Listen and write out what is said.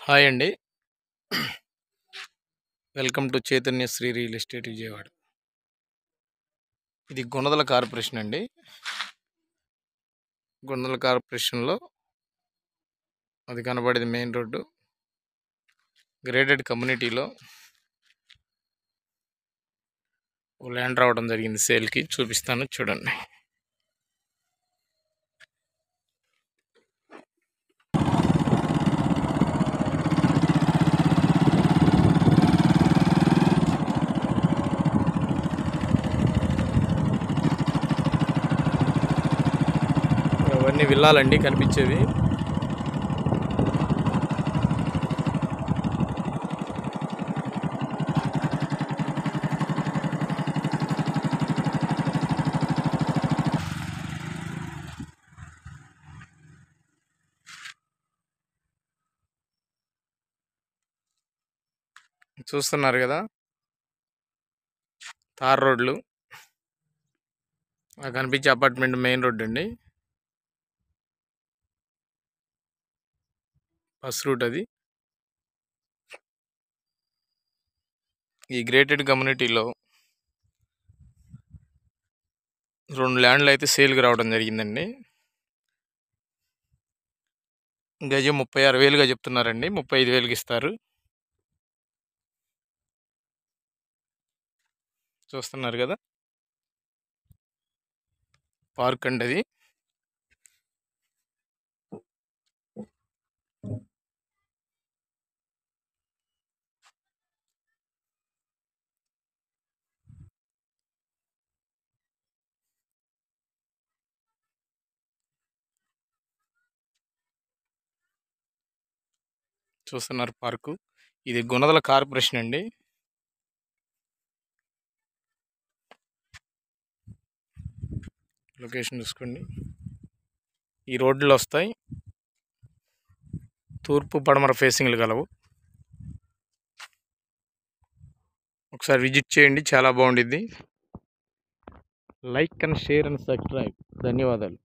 Hi అండి. Welcome to Chaitanya Sri real estate Vijayawada. ఇది Gunadala corporation అండి. గుణదల కార్పొరేషన్లో అది కనబడేది మెయిన్ రోడ్డు. గ్రేడెడ్ కమ్యూనిటీలో ల్యాండ్ రావడం జరిగింది సేల్కి. చూపిస్తాను చూడండి. అవన్నీ విల్లాలండి కనిపించేవి. చూస్తున్నారు కదా, తార్ రోడ్లు. కనిపించే అపార్ట్మెంట్ మెయిన్ రోడ్ అండి. బస్ రూట్ అది. ఈ గ్రేటెడ్ కమ్యూనిటీలో 2 ల్యాండ్లు అయితే సేల్కి రావడం జరిగిందండి. గజం 36,000గా చెప్తున్నారండి. 35,000కి ఇస్తారు. చూస్తున్నారు కదా, పార్క్ అండి అది. చూస్తున్నారు పార్కు. ఇది గుణదల కార్పొరేషన్ అండి. లొకేషన్ చూసుకోండి. ఈ రోడ్లు వస్తాయి. తూర్పు పడమర ఫేసింగ్లు కలవు. ఒకసారి విజిట్ చేయండి, చాలా బాగుండిద్ది. Like and share and subscribe. ధన్యవాదాలు.